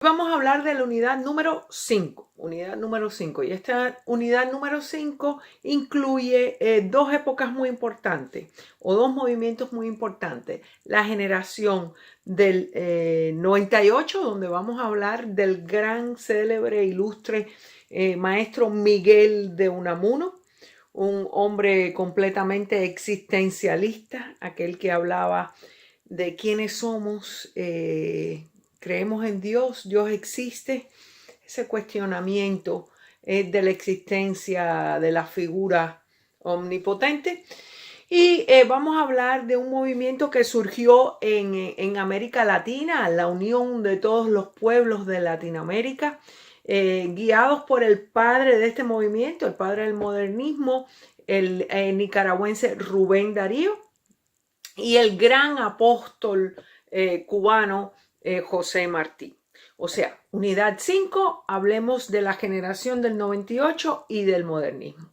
Vamos a hablar de la unidad número 5, y esta unidad número 5 incluye dos épocas muy importantes o dos movimientos muy importantes. La generación del 98, donde vamos a hablar del gran, célebre, ilustre maestro Miguel de Unamuno, un hombre completamente existencialista, aquel que hablaba de quiénes somos, creemos en Dios, Dios existe, ese cuestionamiento de la existencia de la figura omnipotente. Y vamos a hablar de un movimiento que surgió en América Latina, la unión de todos los pueblos de Latinoamérica, guiados por el padre de este movimiento, el padre del modernismo, el nicaragüense Rubén Darío, y el gran apóstol cubano José Martí. O sea, unidad 5, hablemos de la generación del 98 y del modernismo.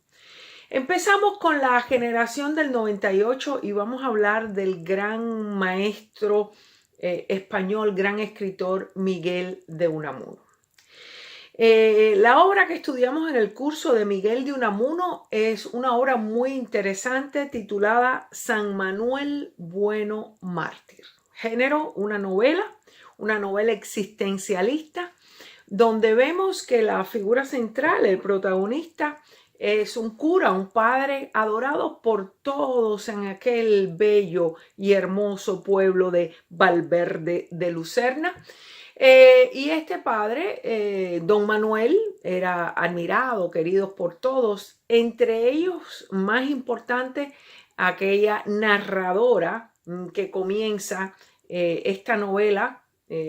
Empezamos con la generación del 98 y vamos a hablar del gran maestro español, gran escritor Miguel de Unamuno. La obra que estudiamos en el curso de Miguel de Unamuno es una obra muy interesante titulada San Manuel Bueno Mártir. Género, una novela existencialista, donde vemos que la figura central, el protagonista, es un cura, un padre adorado por todos en aquel bello y hermoso pueblo de Valverde de Lucerna. Y este padre, don Manuel, era admirado, querido por todos, entre ellos más importante aquella narradora que comienza esta novela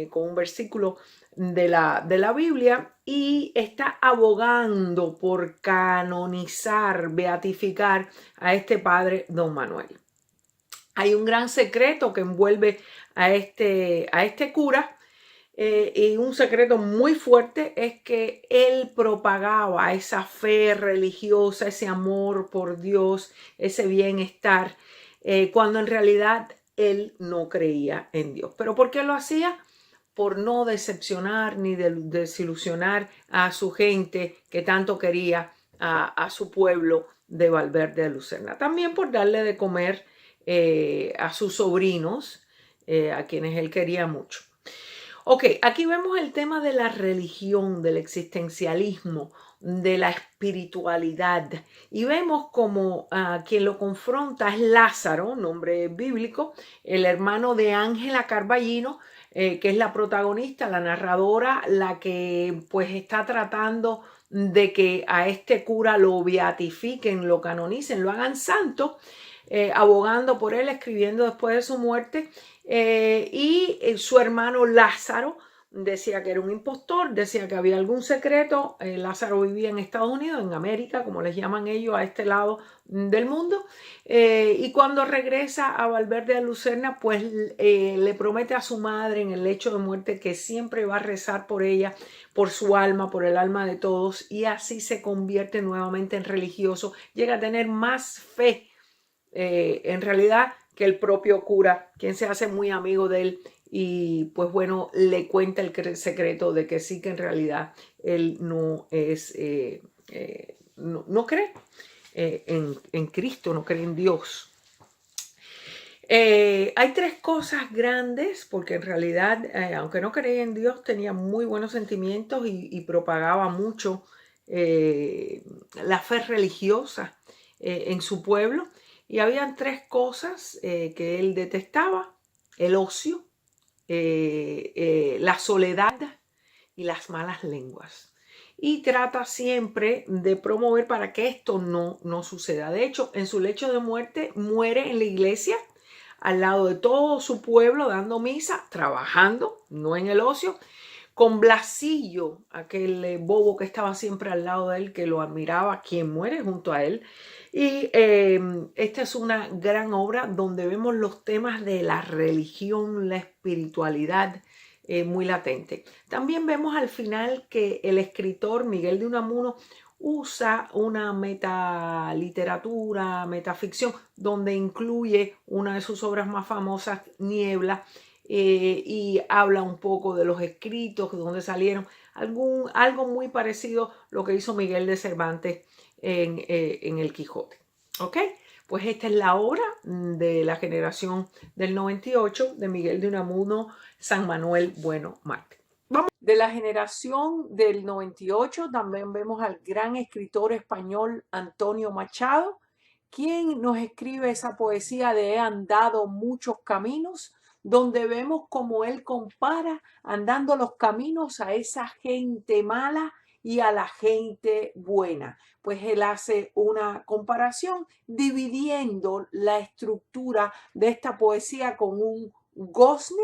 con un versículo de la Biblia y está abogando por canonizar, beatificar a este padre don Manuel. Hay un gran secreto que envuelve a este cura. Y un secreto muy fuerte es que él propagaba esa fe religiosa, ese amor por Dios, ese bienestar, cuando en realidad él no creía en Dios. ¿Pero por qué lo hacía? Por no decepcionar ni desilusionar a su gente que tanto quería, a su pueblo de Valverde de Lucerna. También por darle de comer a sus sobrinos, a quienes él quería mucho. Ok, aquí vemos el tema de la religión, del existencialismo, de la espiritualidad. Y vemos como quien lo confronta es Lázaro, nombre bíblico, el hermano de Ángela Carballino, que es la protagonista, la narradora, la que pues está tratando de que a este cura lo beatifiquen, lo canonicen, lo hagan santo, abogando por él, escribiendo después de su muerte. Y su hermano Lázaro decía que era un impostor, decía que había algún secreto. Lázaro vivía en Estados Unidos, en América, como les llaman ellos, a este lado del mundo. Y cuando regresa a Valverde de Lucerna, pues le promete a su madre en el lecho de muerte que siempre va a rezar por ella, por su alma, por el alma de todos. Y así se convierte nuevamente en religioso. Llega a tener más fe en realidad que el propio cura, quien se hace muy amigo de él y pues bueno, le cuenta el secreto de que sí, que en realidad él no es, no cree en Cristo, no cree en Dios. Hay tres cosas grandes, porque en realidad, aunque no creía en Dios, tenía muy buenos sentimientos y propagaba mucho la fe religiosa en su pueblo. Y habían tres cosas que él detestaba: el ocio, la soledad y las malas lenguas. Y trata siempre de promover para que esto no suceda. De hecho, en su lecho de muerte muere en la iglesia, al lado de todo su pueblo, dando misa, trabajando, no en el ocio, con Blasillo, aquel bobo que estaba siempre al lado de él, que lo admiraba, quien muere junto a él. Y esta es una gran obra donde vemos los temas de la religión, la espiritualidad muy latente. También vemos al final que el escritor Miguel de Unamuno usa una metaliteratura, metaficción, donde incluye una de sus obras más famosas, Niebla, y habla un poco de los escritos, de dónde salieron, algo muy parecido a lo que hizo Miguel de Cervantes en El Quijote. ¿Ok? Pues esta es la obra de la generación del 98 de Miguel de Unamuno, San Manuel Bueno Marte. De la generación del 98 también vemos al gran escritor español Antonio Machado, quien nos escribe esa poesía de He andado muchos caminos, donde vemos como él compara andando los caminos a esa gente mala y a la gente buena. Pues él hace una comparación dividiendo la estructura de esta poesía con un gozne,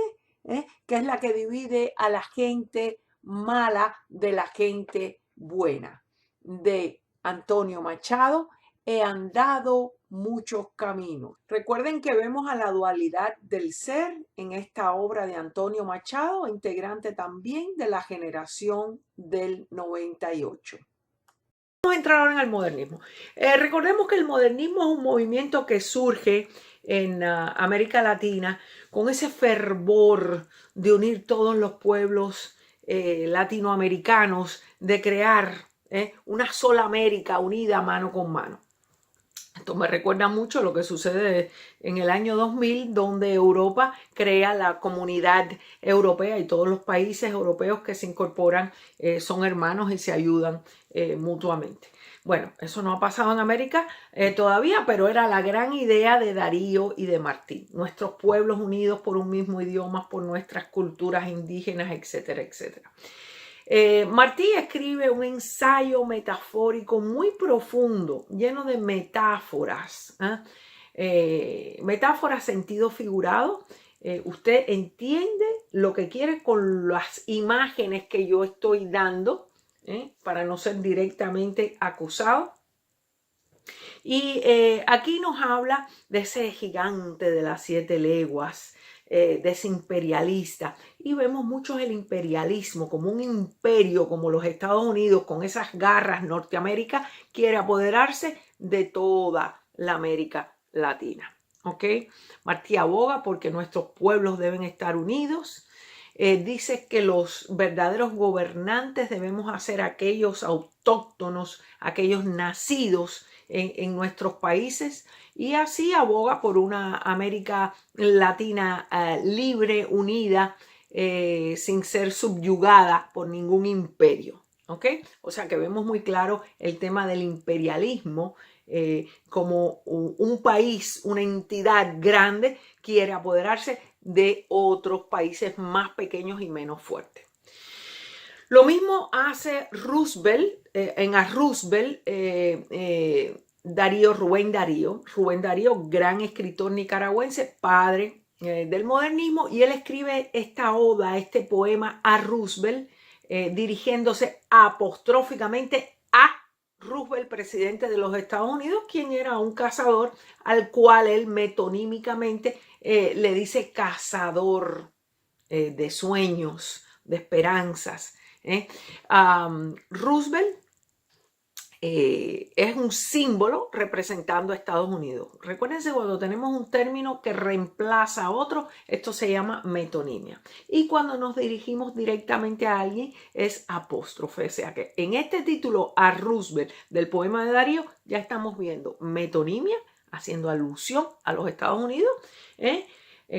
que es la que divide a la gente mala de la gente buena. De Antonio Machado, He andado muchos caminos. Recuerden que vemos a la dualidad del ser en esta obra de Antonio Machado, integrante también de la generación del 98. Vamos a entrar ahora en el modernismo. Recordemos que el modernismo es un movimiento que surge en América Latina con ese fervor de unir todos los pueblos latinoamericanos, de crear una sola América unida mano con mano. Esto me recuerda mucho a lo que sucede en el año 2000, donde Europa crea la Comunidad Europea y todos los países europeos que se incorporan son hermanos y se ayudan mutuamente. Bueno, eso no ha pasado en América todavía, pero era la gran idea de Darío y de Martí. Nuestros pueblos unidos por un mismo idioma, por nuestras culturas indígenas, etcétera, etcétera. Martí escribe un ensayo metafórico muy profundo, lleno de metáforas, metáforas sentido figurado. Usted entiende lo que quiere con las imágenes que yo estoy dando, para no ser directamente acusado. Y aquí nos habla de ese gigante de las 7 leguas, de ese imperialista, y vemos mucho el imperialismo como un imperio, como los Estados Unidos con esas garras. Norteamérica quiere apoderarse de toda la América Latina. ¿Ok? Martí aboga porque nuestros pueblos deben estar unidos. Dice que los verdaderos gobernantes debemos ser aquellos autóctonos, aquellos nacidos en nuestros países, y así aboga por una América Latina libre, unida, sin ser subyugada por ningún imperio. ¿Ok? O sea que vemos muy claro el tema del imperialismo, como un país, una entidad grande quiere apoderarse de otros países más pequeños y menos fuertes. Lo mismo hace Roosevelt, Rubén Darío, gran escritor nicaragüense, padre del modernismo, y él escribe esta oda, este poema a Roosevelt, dirigiéndose apostróficamente a Roosevelt, presidente de los Estados Unidos, quien era un cazador al cual él metonímicamente le dice cazador de sueños, de esperanzas. Roosevelt es un símbolo representando a Estados Unidos. Recuérdense, cuando tenemos un término que reemplaza a otro, esto se llama metonimia. Y cuando nos dirigimos directamente a alguien es apóstrofe. O sea que en este título a Roosevelt del poema de Darío ya estamos viendo metonimia, haciendo alusión a los Estados Unidos,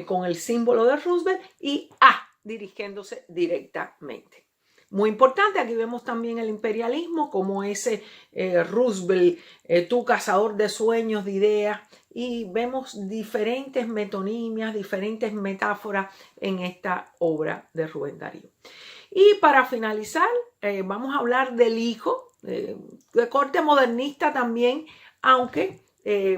con el símbolo de Roosevelt, y A dirigiéndose directamente. Muy importante, aquí vemos también el imperialismo como ese Roosevelt, tu cazador de sueños, de ideas, y vemos diferentes metonimias, diferentes metáforas en esta obra de Rubén Darío. Y para finalizar, vamos a hablar del hijo, de corte modernista también, aunque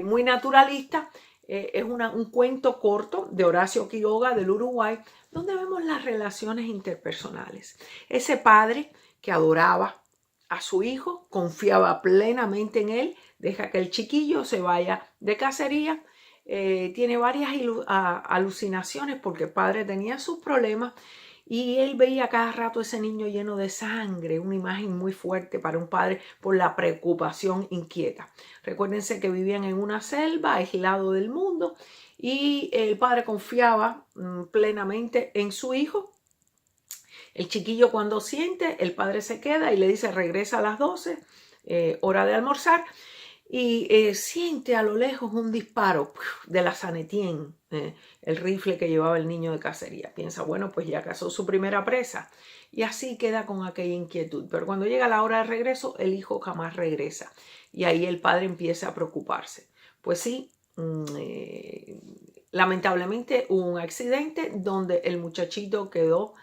muy naturalista. Es un cuento corto de Horacio Quiroga del Uruguay, donde vemos las relaciones interpersonales. Ese padre que adoraba a su hijo, confiaba plenamente en él, deja que el chiquillo se vaya de cacería, tiene varias alucinaciones porque el padre tenía sus problemas, y él veía cada rato ese niño lleno de sangre, una imagen muy fuerte para un padre por la preocupación inquieta. Recuérdense que vivían en una selva, aislado del mundo, y el padre confiaba plenamente en su hijo. El chiquillo cuando siente, el padre se queda y le dice regresa a las 12, hora de almorzar, y siente a lo lejos un disparo de la San Etienne, el rifle que llevaba el niño de cacería. Piensa, bueno, pues ya cazó su primera presa. Y así queda con aquella inquietud. Pero cuando llega la hora de regreso, el hijo jamás regresa. Y ahí el padre empieza a preocuparse. Pues sí, lamentablemente hubo un accidente donde el muchachito quedó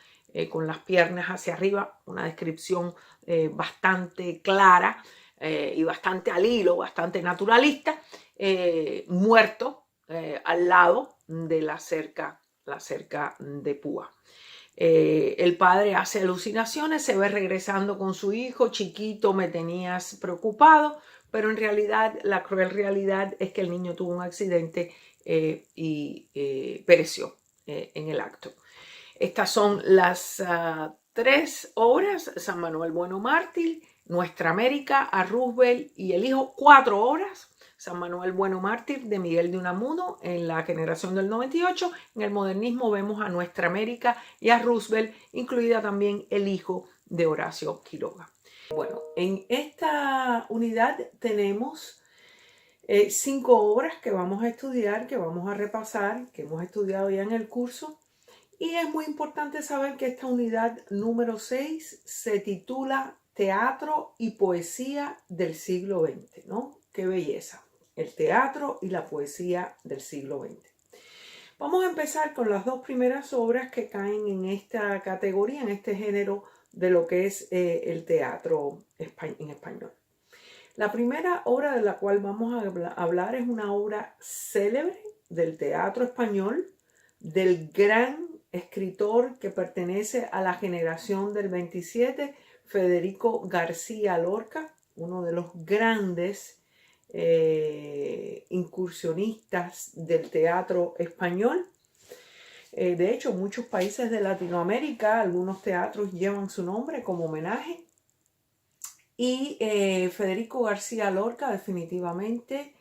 con las piernas hacia arriba, una descripción bastante clara y bastante al hilo, bastante naturalista, muerto al lado de la cerca de púa. El padre hace alucinaciones, se ve regresando con su hijo, chiquito, me tenías preocupado, pero en realidad la cruel realidad es que el niño tuvo un accidente y pereció en el acto. Estas son las 3 obras: San Manuel Bueno Mártir, Nuestra América, a Roosevelt y el hijo. 4 obras: San Manuel Bueno Mártir de Miguel de Unamuno en la generación del 98. En el modernismo vemos a Nuestra América y a Roosevelt, incluida también el hijo de Horacio Quiroga. Bueno, en esta unidad tenemos 5 obras que vamos a estudiar, que vamos a repasar, que hemos estudiado ya en el curso. Y es muy importante saber que esta unidad número 6 se titula Teatro y Poesía del siglo XX, ¿no? ¡Qué belleza! El teatro y la poesía del siglo XX. Vamos a empezar con las 2 primeras obras que caen en esta categoría, en este género de lo que es el teatro en español. La primera obra de la cual vamos a hablar es una obra célebre del teatro español, del gran escritor que pertenece a la generación del 27, Federico García Lorca, uno de los grandes incursionistas del teatro español. De hecho, muchos países de Latinoamérica, algunos teatros llevan su nombre como homenaje. Y Federico García Lorca definitivamente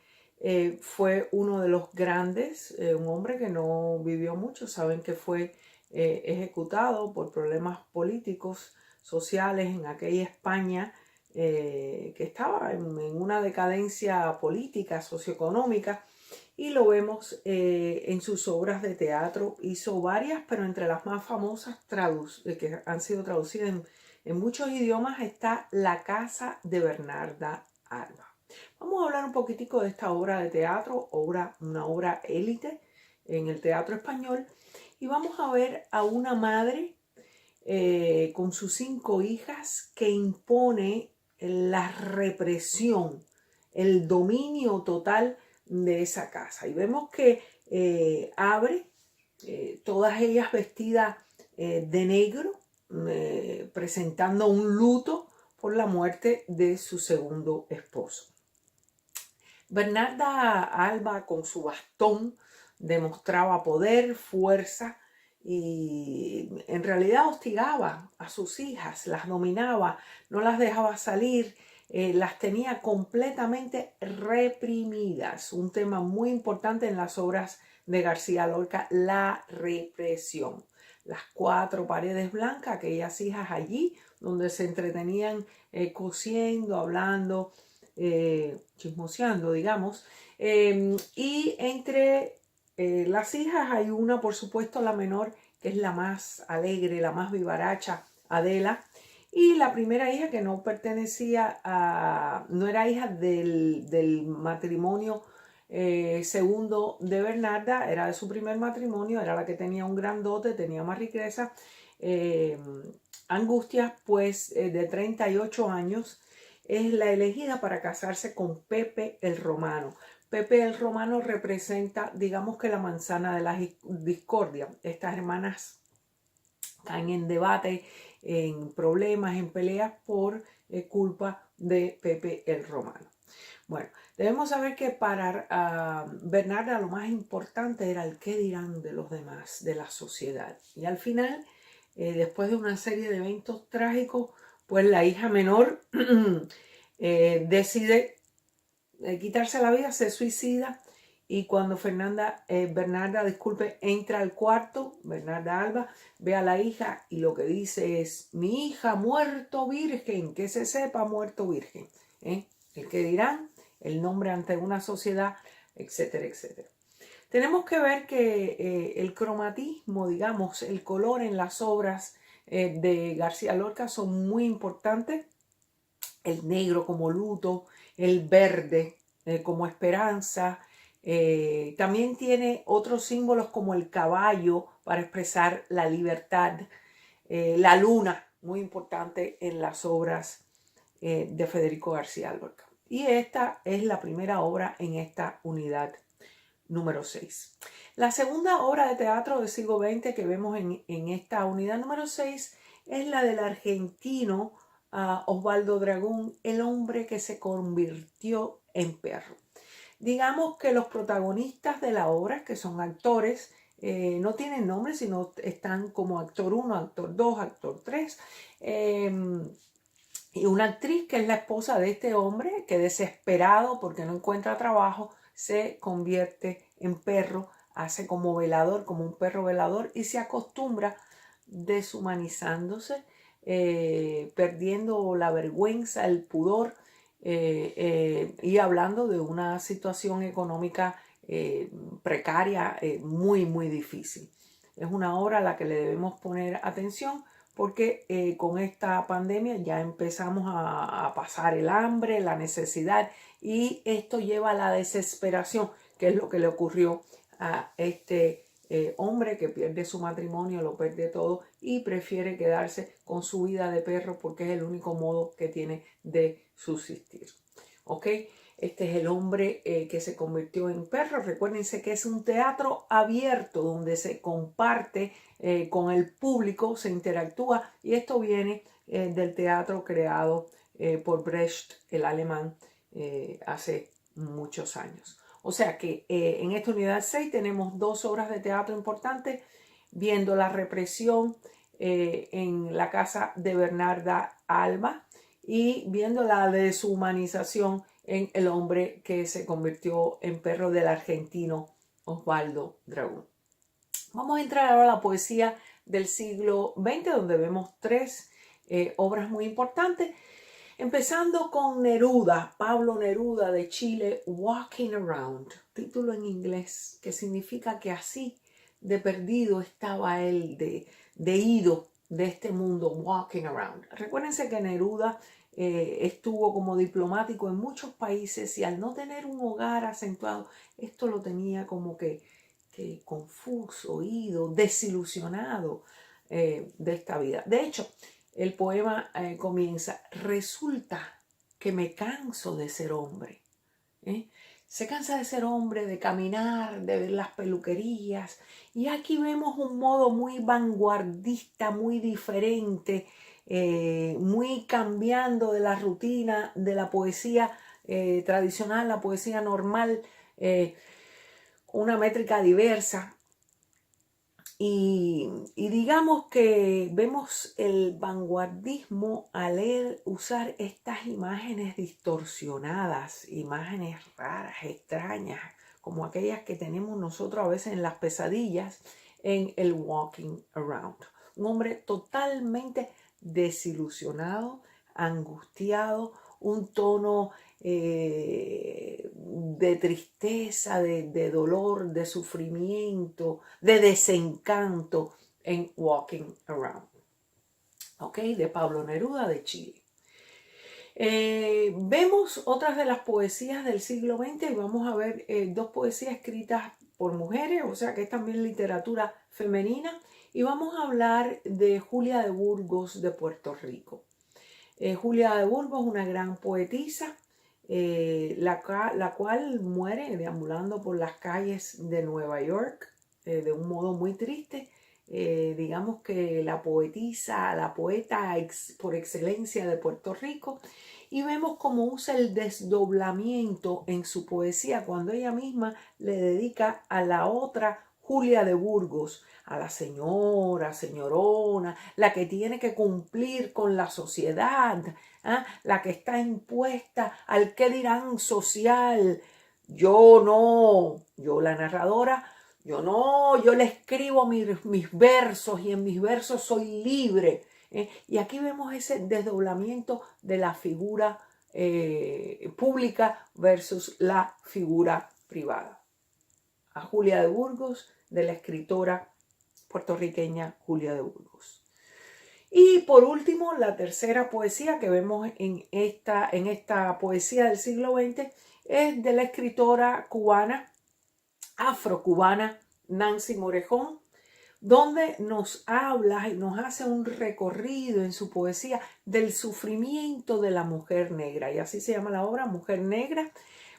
fue uno de los grandes, un hombre que no vivió mucho. Saben que fue ejecutado por problemas políticos, sociales en aquella España que estaba en una decadencia política, socioeconómica, y lo vemos en sus obras de teatro. Hizo varias, pero entre las más famosas que han sido traducidas en muchos idiomas está La Casa de Bernarda Alba. Vamos a hablar un poquitico de esta obra de teatro, una obra élite en el teatro español, y vamos a ver a una madre con sus 5 hijas que impone la represión, el dominio total de esa casa. Y vemos que abre, todas ellas vestidas de negro, presentando un luto por la muerte de su segundo esposo. Bernarda Alba, con su bastón, demostraba poder, fuerza, y en realidad hostigaba a sus hijas, las dominaba, no las dejaba salir, las tenía completamente reprimidas. Un tema muy importante en las obras de García Lorca, la represión. Las 4 paredes blancas, aquellas hijas allí donde se entretenían cosiendo, hablando, chismoseando, digamos. Y entre las hijas hay una, por supuesto, la menor, que es la más alegre, la más vivaracha, Adela. Y la primera hija, que no pertenecía no era hija del matrimonio segundo de Bernarda, era de su primer matrimonio, era la que tenía un gran dote, tenía más riqueza. Angustias, pues de 38 años, es la elegida para casarse con Pepe el Romano. Pepe el Romano representa, digamos que la manzana de la discordia. Estas hermanas caen en debate, en problemas, en peleas por culpa de Pepe el Romano. Bueno, debemos saber que para Bernarda lo más importante era el qué dirán de los demás, de la sociedad. Y al final, después de una serie de eventos trágicos, pues la hija menor decide quitarse la vida, se suicida, Y cuando Bernarda, disculpe, entra al cuarto, Bernarda Alba ve a la hija y lo que dice es: mi hija muerto virgen, que se sepa muerto virgen. El que dirán, el nombre ante una sociedad, etcétera, etcétera. Tenemos que ver que el cromatismo, digamos, el color en las obras de García Lorca son muy importantes. El negro como luto, el verde como esperanza. También tiene otros símbolos como el caballo para expresar la libertad. La luna, muy importante en las obras de Federico García Lorca. Y esta es la primera obra en esta unidad número 6. La segunda obra de teatro del siglo XX que vemos en esta unidad número 6 es la del argentino Osvaldo Dragún, el hombre que se convirtió en perro. Digamos que los protagonistas de la obra, que son actores, no tienen nombre, sino están como actor 1, actor 2, actor 3. Y una actriz que es la esposa de este hombre, que desesperado porque no encuentra trabajo, se convierte en perro, hace como velador, como un perro velador, y se acostumbra deshumanizándose, perdiendo la vergüenza, el pudor, y hablando de una situación económica precaria, muy, muy difícil. Es una obra a la que le debemos poner atención porque con esta pandemia ya empezamos a pasar el hambre, la necesidad, y esto lleva a la desesperación, que es lo que le ocurrió a este hombre que pierde su matrimonio, lo pierde todo y prefiere quedarse con su vida de perro porque es el único modo que tiene de subsistir. ¿Ok? Este es el hombre que se convirtió en perro. Recuérdense que es un teatro abierto donde se comparte con el público, se interactúa, y esto viene del teatro creado por Brecht, el alemán, hace muchos años. O sea que en esta unidad 6 tenemos dos obras de teatro importantes, viendo la represión en la casa de Bernarda Alba y viendo la deshumanización en el hombre que se convirtió en perro del argentino Osvaldo Dragún. Vamos a entrar ahora a la poesía del siglo XX, donde vemos tres obras muy importantes. Empezando con Neruda, Pablo Neruda de Chile, Walking Around, título en inglés, que significa que así de perdido estaba él, de ido de este mundo, walking around. Recuérdense que Neruda estuvo como diplomático en muchos países y al no tener un hogar acentuado, esto lo tenía como que confuso, ido, desilusionado de esta vida. De hecho, el poema comienza: resulta que me canso de ser hombre. Se cansa de ser hombre, de caminar, de ver las peluquerías. Y aquí vemos un modo muy vanguardista, muy diferente, muy cambiando de la rutina de la poesía tradicional, la poesía normal, una métrica diversa. Y digamos que vemos el vanguardismo al usar estas imágenes distorsionadas, imágenes raras, extrañas, como aquellas que tenemos nosotros a veces en las pesadillas, en el Walking Around. Un hombre totalmente desilusionado, angustiado, un tono de tristeza, de dolor, de sufrimiento, de desencanto en Walking Around. ¿Ok? De Pablo Neruda de Chile. Vemos otras de las poesías del siglo XX y vamos a ver dos poesías escritas por mujeres, o sea que es también literatura femenina, y vamos a hablar de Julia de Burgos de Puerto Rico. Julia de Burgos, una gran poetisa, la cual muere deambulando por las calles de Nueva York de un modo muy triste. Digamos que la poetisa, la poeta por excelencia de Puerto Rico, y vemos cómo usa el desdoblamiento en su poesía cuando ella misma le dedica a la otra Julia de Burgos, a la señora, señorona, la que tiene que cumplir con la sociedad, la que está impuesta al qué dirán social. Yo no Yo, la narradora, yo le escribo mis versos y en mis versos soy libre. Y aquí vemos ese desdoblamiento de la figura pública versus la figura privada. A Julia de Burgos, de la escritora puertorriqueña Julia de Burgos. Y por último, la tercera poesía que vemos en esta poesía del siglo XX es de la escritora cubana, afrocubana, Nancy Morejón, donde nos habla y nos hace un recorrido en su poesía del sufrimiento de la mujer negra. Y así se llama la obra, Mujer Negra.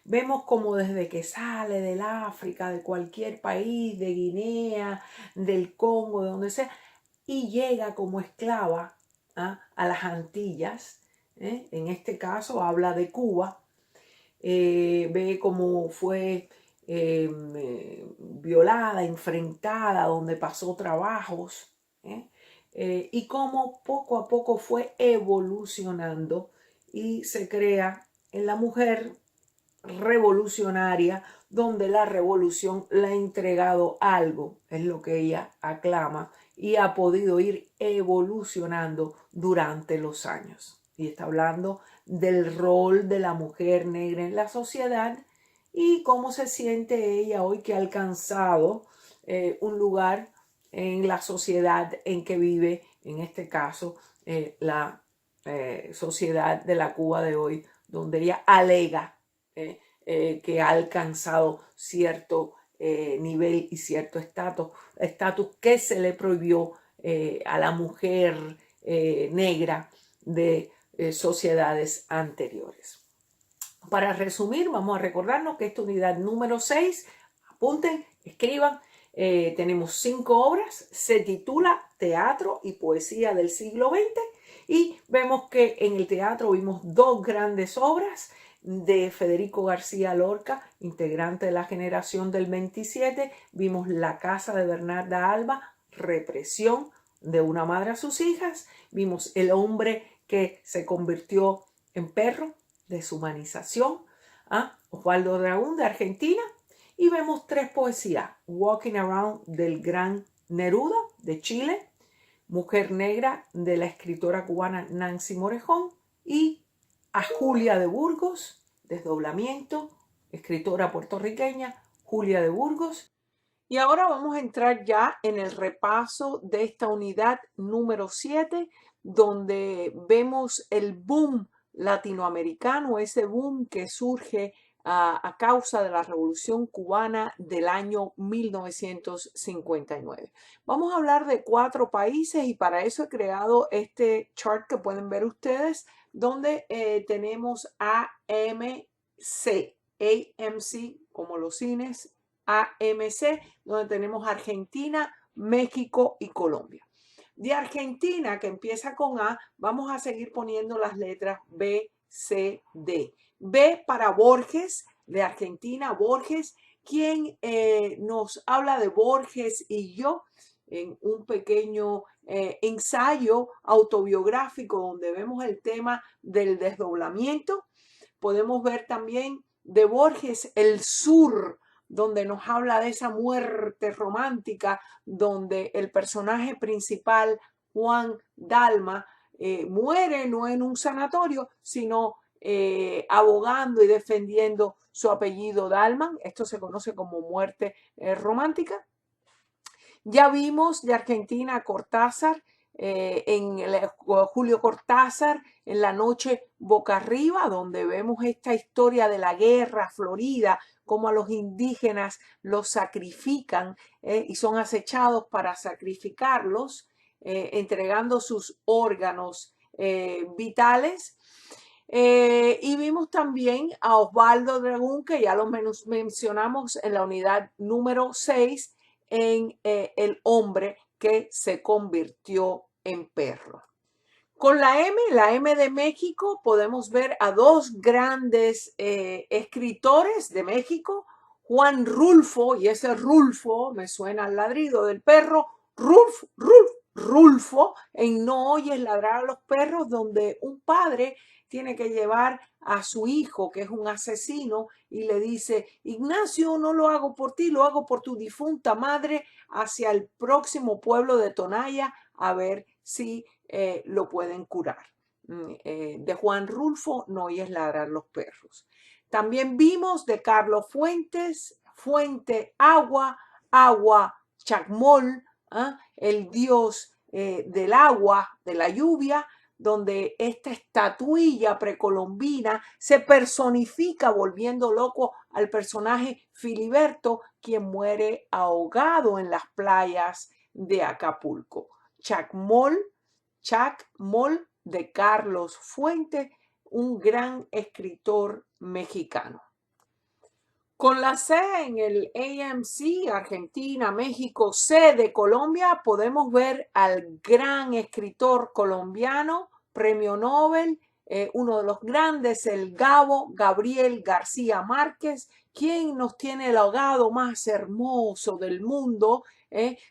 Vemos como desde que sale del África, de cualquier país, de Guinea, del Congo, de donde sea, y llega como esclava a las Antillas. En este caso habla de Cuba. Ve cómo fue violada, enfrentada, donde pasó trabajos, y cómo poco a poco fue evolucionando y se crea en la mujer revolucionaria, donde la revolución le ha entregado algo, es lo que ella aclama, y ha podido ir evolucionando durante los años. Y está hablando del rol de la mujer negra en la sociedad y cómo se siente ella hoy que ha alcanzado un lugar en la sociedad en que vive, en este caso la sociedad de la Cuba de hoy, donde ella alega que ha alcanzado cierto nivel y cierto estatus que se le prohibió a la mujer negra de sociedades anteriores. Para resumir, vamos a recordarnos que esta unidad número 6, apunten, escriban, tenemos 5 obras, se titula Teatro y Poesía del siglo XX y vemos que en el teatro vimos 2 grandes obras de Federico García Lorca, integrante de la generación del 27, vimos La casa de Bernarda Alba, Represión de una madre a sus hijas, vimos El hombre que se convirtió en perro, Deshumanización, Osvaldo Dragún de Argentina, y vemos 3 poesías, Walking Around del gran Neruda de Chile, Mujer Negra de la escritora cubana Nancy Morejón y a Julia de Burgos, Desdoblamiento, escritora puertorriqueña Julia de Burgos. Y ahora vamos a entrar ya en el repaso de esta unidad número 7, donde vemos el boom latinoamericano, ese boom que surge a causa de la Revolución Cubana del año 1959. Vamos a hablar de 4 países y para eso he creado este chart que pueden ver ustedes, donde tenemos AMC, como los cines, AMC, donde tenemos Argentina, México y Colombia. De Argentina, que empieza con A, vamos a seguir poniendo las letras B, C, D. B para Borges, de Argentina, Borges, quien nos habla de Borges y yo en un pequeño ensayo autobiográfico donde vemos el tema del desdoblamiento. Podemos ver también de Borges El Sur, donde nos habla de esa muerte romántica, donde el personaje principal, Juan Dalma, muere no en un sanatorio, sino abogando y defendiendo su apellido Dalman. Esto se conoce como muerte romántica. Ya vimos de Argentina a Cortázar, Julio Cortázar, en La noche boca arriba, donde vemos esta historia de la guerra florida, cómo a los indígenas los sacrifican y son acechados para sacrificarlos, entregando sus órganos vitales. Y vimos también a Osvaldo Dragún, que ya lo mencionamos en la unidad número 6, en El hombre que se convirtió en perro. Con la M de México, podemos ver a 2 grandes escritores de México, Juan Rulfo, y ese Rulfo me suena al ladrido del perro, Rulf, Rulf, Rulfo en No oyes ladrar a los perros, donde un padre tiene que llevar a su hijo, que es un asesino, y le dice: Ignacio, no lo hago por ti, lo hago por tu difunta madre, hacia el próximo pueblo de Tonaya, a ver si lo pueden curar. De Juan Rulfo, No oyes ladrar los perros. También vimos de Carlos Fuentes, Fuente, agua, agua, Chacmol, el dios del agua, de la lluvia, donde esta estatuilla precolombina se personifica volviendo loco al personaje Filiberto, quien muere ahogado en las playas de Acapulco. Chacmol, Chacmol de Carlos Fuentes, un gran escritor mexicano. Con la C en el AMC, Argentina, México, C de Colombia, podemos ver al gran escritor colombiano, premio Nobel, uno de los grandes, el Gabo, Gabriel García Márquez, quien nos tiene el ahogado más hermoso del mundo.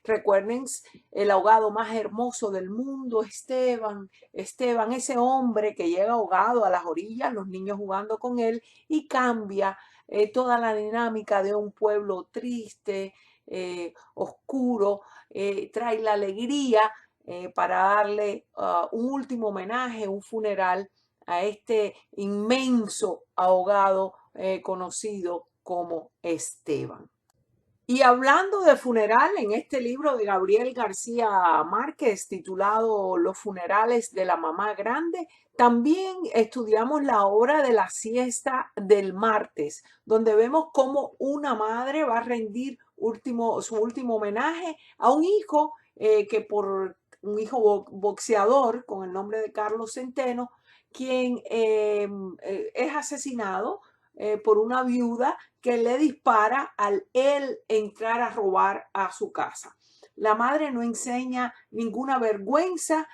Recuerden, el ahogado más hermoso del mundo, Esteban, ese hombre que llega ahogado a las orillas, los niños jugando con él, y cambia toda la dinámica de un pueblo triste, oscuro, trae la alegría para darle un último homenaje, un funeral a este inmenso ahogado conocido como Esteban. Y hablando de funeral, en este libro de Gabriel García Márquez titulado Los funerales de la mamá grande, también estudiamos la obra de la siesta del martes, donde vemos cómo una madre va a rendir su último homenaje a un hijo que por un hijo boxeador con el nombre de Carlos Centeno, quien es asesinado por una viuda que le dispara al él entrar a robar a su casa. La madre no enseña ninguna vergüenza,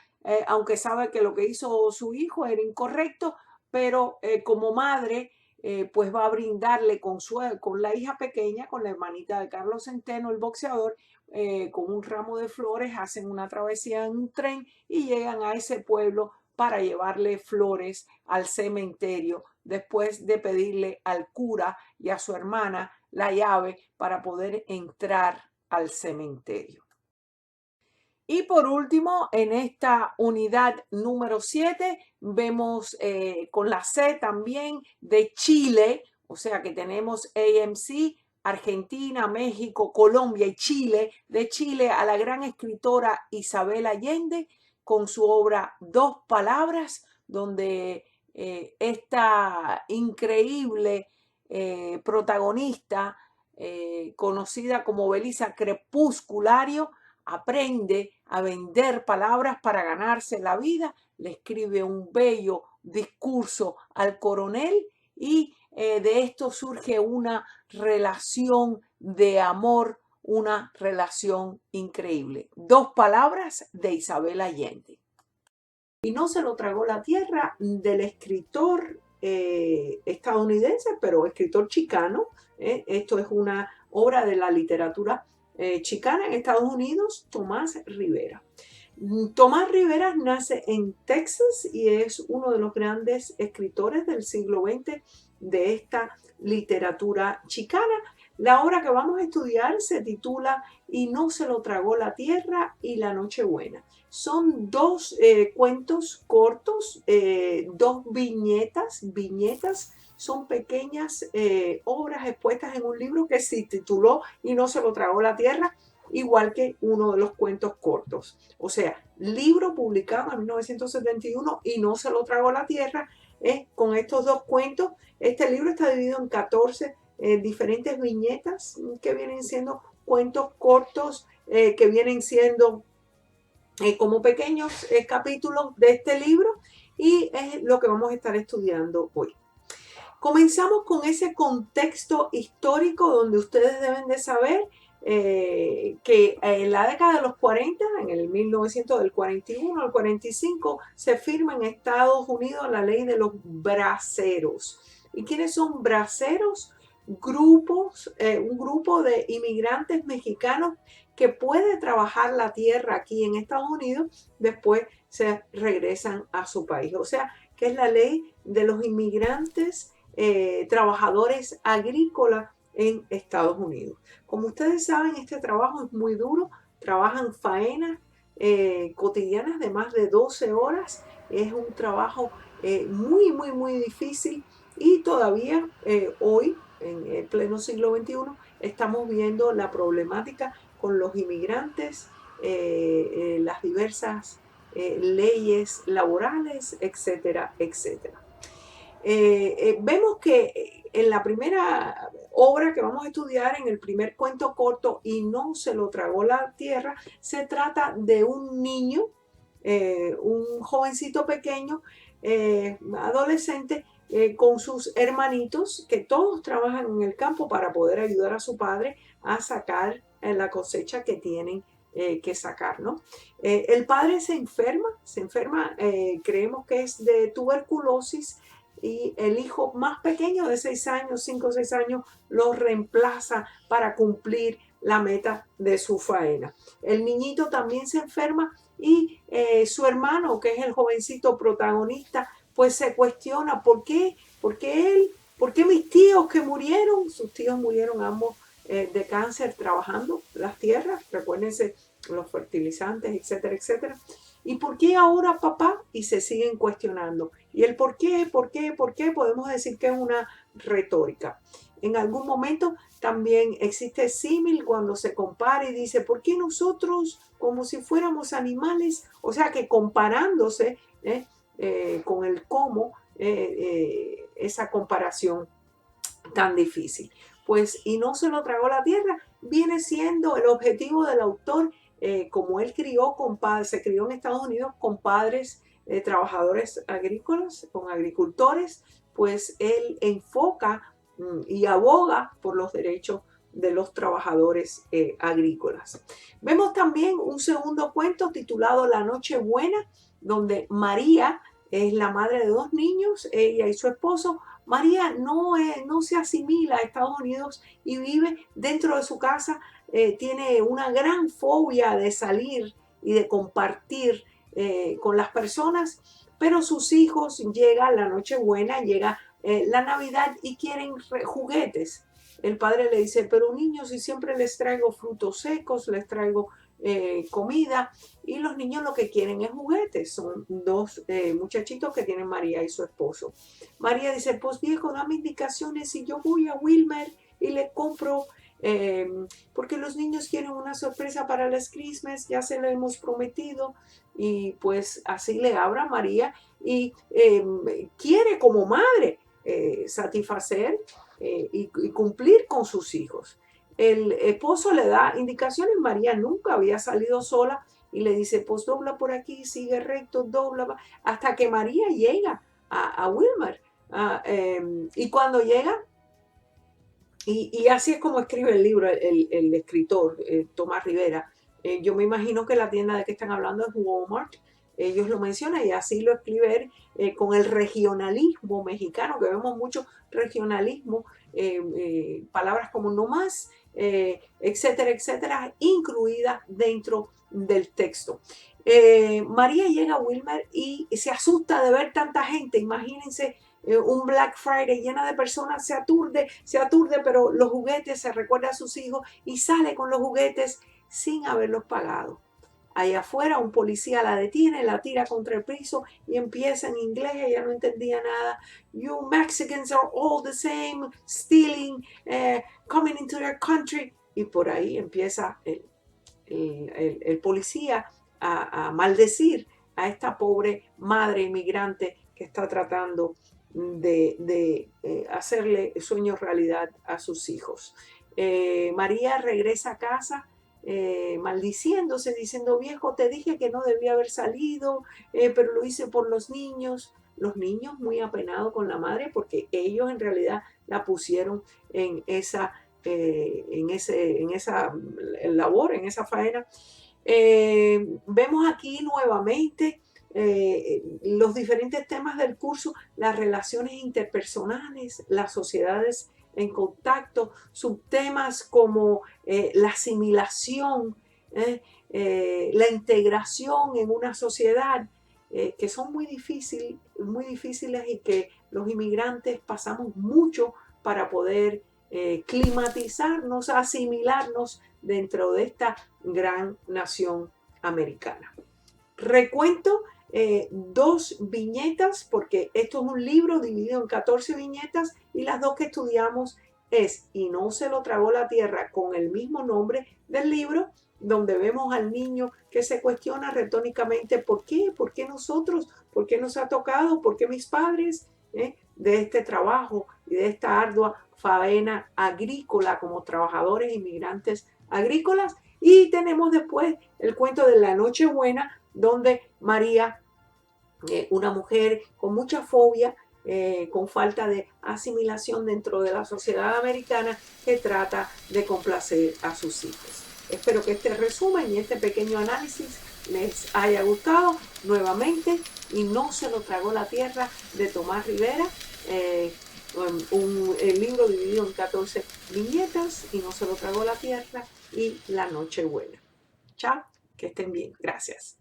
aunque sabe que lo que hizo su hijo era incorrecto, pero como madre, pues va a brindarle consuelo con la hija pequeña, con la hermanita de Carlos Centeno, el boxeador, con un ramo de flores, hacen una travesía en un tren y llegan a ese pueblo para llevarle flores al cementerio, después de pedirle al cura y a su hermana la llave para poder entrar al cementerio. Y por último, en esta unidad número 7, vemos con la C también de Chile, o sea que tenemos AMC, Argentina, México, Colombia y Chile. De Chile a la gran escritora Isabel Allende con su obra Dos Palabras, donde esta increíble protagonista, conocida como Belisa Crepusculario, aprende a vender palabras para ganarse la vida, le escribe un bello discurso al coronel y de esto surge una relación de amor, una relación increíble. Dos palabras de Isabel Allende. Y no se lo tragó la tierra, del escritor estadounidense, pero escritor chicano. Esto es una obra de la literatura chicana en Estados Unidos, Tomás Rivera. Tomás Rivera nace en Texas y es uno de los grandes escritores del siglo XX de esta literatura chicana. La obra que vamos a estudiar se titula Y no se lo tragó la tierra y la Nochebuena. Son dos cuentos cortos, dos viñetas. Son pequeñas obras expuestas en un libro que se tituló Y no se lo tragó la tierra, igual que uno de los cuentos cortos. O sea, libro publicado en 1971 Y no se lo tragó la tierra, con estos dos cuentos. Este libro está dividido en 14 diferentes viñetas que vienen siendo cuentos cortos, que vienen siendo como pequeños capítulos de este libro, y es lo que vamos a estar estudiando hoy. Comenzamos con ese contexto histórico donde ustedes deben de saber que en la década de los 40, en el 1941 al 45, se firma en Estados Unidos la ley de los braceros. ¿Y quiénes son braceros? Un grupo de inmigrantes mexicanos que puede trabajar la tierra aquí en Estados Unidos, después se regresan a su país. O sea, que es la ley de los inmigrantes trabajadores agrícolas en Estados Unidos. Como ustedes saben, este trabajo es muy duro, trabajan faenas cotidianas de más de 12 horas, es un trabajo muy difícil y todavía hoy, en el pleno siglo XXI, estamos viendo la problemática con los inmigrantes, las diversas leyes laborales, etcétera, etcétera. Vemos que en la primera obra que vamos a estudiar, en el primer cuento corto, Y no se lo tragó la tierra, se trata de un niño, un jovencito pequeño, adolescente, con sus hermanitos, que todos trabajan en el campo para poder ayudar a su padre a sacar la cosecha que tienen que sacar, ¿no? El padre se enferma, creemos que es de tuberculosis, y el hijo más pequeño de 6 años, 5 o 6 años, lo reemplaza para cumplir la meta de su faena. El niñito también se enferma y su hermano, que es el jovencito protagonista, pues se cuestiona por qué él, por qué mis tíos que murieron, sus tíos murieron ambos de cáncer trabajando las tierras, recuérdense los fertilizantes, etcétera, etcétera. ¿Y por qué ahora papá? Y se siguen cuestionando. Y el por qué, podemos decir que es una retórica. En algún momento también existe símil cuando se compara y dice, ¿por qué nosotros como si fuéramos animales? O sea que comparándose con el cómo, esa comparación tan difícil. Pues Y no se lo tragó la tierra viene siendo el objetivo del autor, como él se crió en Estados Unidos con padres trabajadores agrícolas, con agricultores, pues él enfoca y aboga por los derechos de los trabajadores agrícolas. Vemos también un segundo cuento titulado La Noche Buena, donde María es la madre de 2 niños, ella y su esposo. María no se asimila a Estados Unidos y vive dentro de su casa, tiene una gran fobia de salir y de compartir con las personas, pero sus hijos llega la Nochebuena, llega la Navidad y quieren juguetes. El padre le dice, pero niños, si siempre les traigo frutos secos, les traigo comida, y los niños lo que quieren es juguetes. Son 2 muchachitos que tienen María y su esposo. María dice, pues viejo, dame indicaciones y yo voy a Wilmer y le compro, porque los niños quieren una sorpresa para las Christmas, ya se lo hemos prometido. Y pues así le habla María y quiere como madre satisfacer y cumplir con sus hijos. El esposo le da indicaciones, María nunca había salido sola y le dice, pues dobla por aquí, sigue recto, dobla, hasta que María llega a Wilmer. Y cuando llega, y así es como escribe el libro el escritor, Tomás Rivera. Yo me imagino que la tienda de que están hablando es Walmart. Ellos lo mencionan y así lo escribe él, con el regionalismo mexicano, que vemos mucho regionalismo, palabras como no más, etcétera, etcétera, incluidas dentro del texto. María llega a Wilmer y se asusta de ver tanta gente. Imagínense un Black Friday llena de personas, se aturde, pero los juguetes, se recuerda a sus hijos y sale con los juguetes sin haberlos pagado. Allá afuera un policía la detiene, la tira contra el piso y empieza en inglés, ella no entendía nada. You Mexicans are all the same, stealing, coming into their country. Y por ahí empieza el policía a maldecir a esta pobre madre inmigrante que está tratando de hacerle sueños realidad a sus hijos. María regresa a casa maldiciéndose, diciendo, viejo, te dije que no debía haber salido, pero lo hice por los niños. Los niños muy apenados con la madre porque ellos en realidad la pusieron en esa labor, en esa faena. Vemos aquí nuevamente los diferentes temas del curso, las relaciones interpersonales, las sociedades en contacto, subtemas como la asimilación, la integración en una sociedad, que son muy difíciles y que los inmigrantes pasamos mucho para poder climatizarnos, asimilarnos dentro de esta gran nación americana. Recuento dos viñetas, porque esto es un libro dividido en 14 viñetas y las dos que estudiamos es Y no se lo tragó la tierra, con el mismo nombre del libro, donde vemos al niño que se cuestiona retóricamente ¿por qué? ¿Por qué nosotros? ¿Por qué nos ha tocado? ¿Por qué mis padres? De este trabajo y de esta ardua faena agrícola como trabajadores inmigrantes agrícolas. Y tenemos después el cuento de la Nochebuena, donde María, una mujer con mucha fobia, con falta de asimilación dentro de la sociedad americana, que trata de complacer a sus hijos. Espero que este resumen y este pequeño análisis les haya gustado nuevamente. Y no se lo tragó la tierra, de Tomás Rivera, el libro dividido en 14 viñetas, Y no se lo tragó la tierra y La Nochebuena. Chao, que estén bien. Gracias.